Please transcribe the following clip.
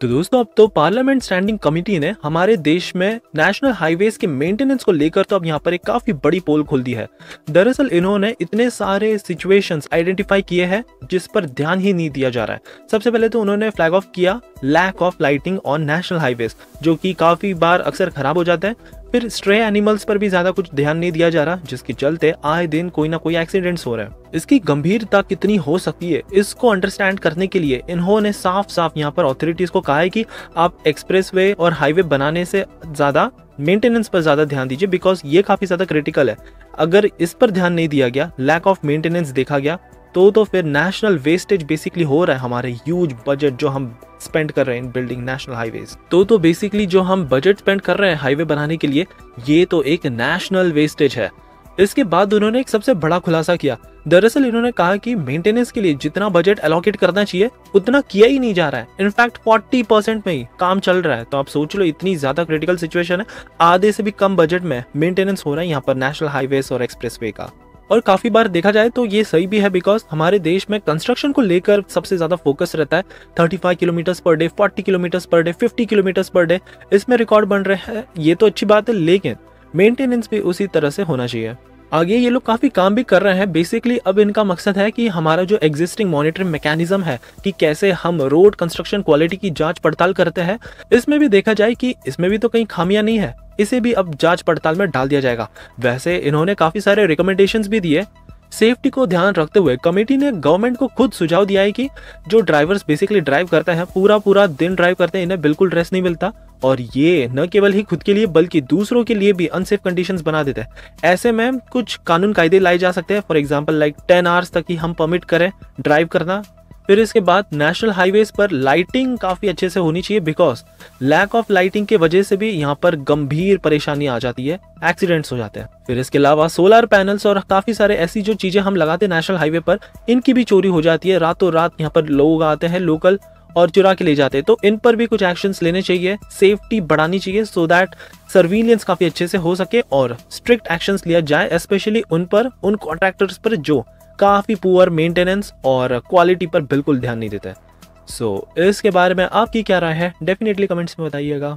तो दोस्तों अब तो पार्लियामेंट स्टैंडिंग कमेटी ने हमारे देश में नेशनल हाईवेज के मेंटेनेंस को लेकर तो अब यहाँ पर एक काफी बड़ी पोल खोल दी है। दरअसल इन्होंने इतने सारे सिचुएशंस आइडेंटिफाई किए हैं जिस पर ध्यान ही नहीं दिया जा रहा है। सबसे पहले तो उन्होंने फ्लैग ऑफ किया lack of lighting on national highways, जो कि काफी बार अक्सर खराब हो जाता है। फिर स्ट्रे एनिमल्स पर भी ज्यादा कुछ ध्यान नहीं दिया जा रहा, जिसके चलते आए दिन कोई ना कोई एक्सीडेंट्स हो रहे हैं। इसकी गंभीरता कितनी हो सकती है इसको अंडरस्टैंड करने के लिए इन्होंने साफ साफ यहाँ पर अथॉरिटीज को कहा है कि आप एक्सप्रेसवे और हाईवे बनाने से ज्यादा मेंटेनेंस पर ज्यादा ध्यान दीजिए, बिकॉज ये काफी ज्यादा क्रिटिकल है। अगर इस पर ध्यान नहीं दिया गया, लैक ऑफ मेंटेनेंस देखा गया, तो फिर नेशनल वेस्टेज बेसिकली हो रहा है। हमारे ह्यूज बजट जो हम स्पेंड कर रहे हैं इन बिल्डिंग नेशनल हाईवेज, तो बेसिकली जो हम बजट स्पेंड कर रहे हैं हाईवे बनाने के लिए, ये तो एक नेशनल वेस्टेज है। इसके बाद उन्होंने एक सबसे बड़ा खुलासा किया। दरअसल इन्होंने कहा कि मेंटेनेंस के लिए जितना बजट एलोकेट करना चाहिए उतना किया ही नहीं जा रहा है। इनफैक्ट 40% में ही काम चल रहा है। तो आप सोच लो, इतनी ज्यादा क्रिटिकल सिचुएशन है, आधे से भी कम बजट में मेंटेनेंस हो रहा है यहाँ पर नेशनल हाईवेज और एक्सप्रेसवे का। और काफी बार देखा जाए तो ये सही भी है, बिकॉज हमारे देश में कंस्ट्रक्शन को लेकर सबसे ज्यादा फोकस रहता है। 35 kilometre per day, 40 kilometre per day, 50 kilometre per day, इसमें रिकॉर्ड बन रहे हैं। ये तो अच्छी बात है, लेकिन मेंटेनेंस भी उसी तरह से होना चाहिए। आगे ये लोग काफी काम भी कर रहे हैं। बेसिकली अब इनका मकसद है कि हमारा जो एग्जिस्टिंग मॉनिटरिंग मैकेनिज्म है कि कैसे हम रोड कंस्ट्रक्शन क्वालिटी की जांच पड़ताल करते हैं, इसमें भी देखा जाए कि इसमें भी तो कहीं खामियां नहीं है, इसे भी अब जांच पड़ताल में डाल दिया जाएगा। वैसे इन्होंने काफी सारे रिकमेंडेशंस भी दिए। सेफ्टी को ध्यान रखते हुए कमेटी ने गवर्नमेंट को खुद सुझाव दिया है कि जो ड्राइवर्स बेसिकली ड्राइव करते हैं, पूरा दिन ड्राइव करते हैं, इन्हें बिल्कुल रेस्ट नहीं मिलता, और ये न केवल ही खुद के लिए बल्कि दूसरों के लिए भी अनसेफ कंडीशंस बना देते हैं। ऐसे में कुछ कानून कायदे लाए जा सकते हैं। फॉर एग्जांपल लाइक 10 आवर्स तक ही हम परमिट करें ड्राइव करना। फिर इसके बाद नेशनल हाईवेज पर लाइटिंग काफी अच्छे से होनी चाहिए, बिकॉज लैक ऑफ लाइटिंग के वजह से भी यहाँ पर गंभीर परेशानी आ जाती है, एक्सीडेंट्स हो जाते हैं। फिर इसके अलावा सोलर पैनल्स और काफी सारे ऐसी जो चीजें हम लगाते हैं नेशनल हाईवे पर, इनकी भी चोरी हो जाती है। रातों रात यहाँ पर लोग आते हैं लोकल और चुरा के ले जाते हैं। तो इन पर भी कुछ एक्शंस लेने चाहिए, सेफ्टी बढ़ानी चाहिए, सो दैट सर्विलियंस काफी अच्छे से हो सके और स्ट्रिक्ट एक्शंस लिया जाए, स्पेशली उन कॉन्ट्रैक्टर्स पर जो काफी पुअर मेंटेनेंस और क्वालिटी पर बिल्कुल ध्यान नहीं देते। सो इसके बारे में आपकी क्या राय है, डेफिनेटली कमेंट्स में बताइएगा।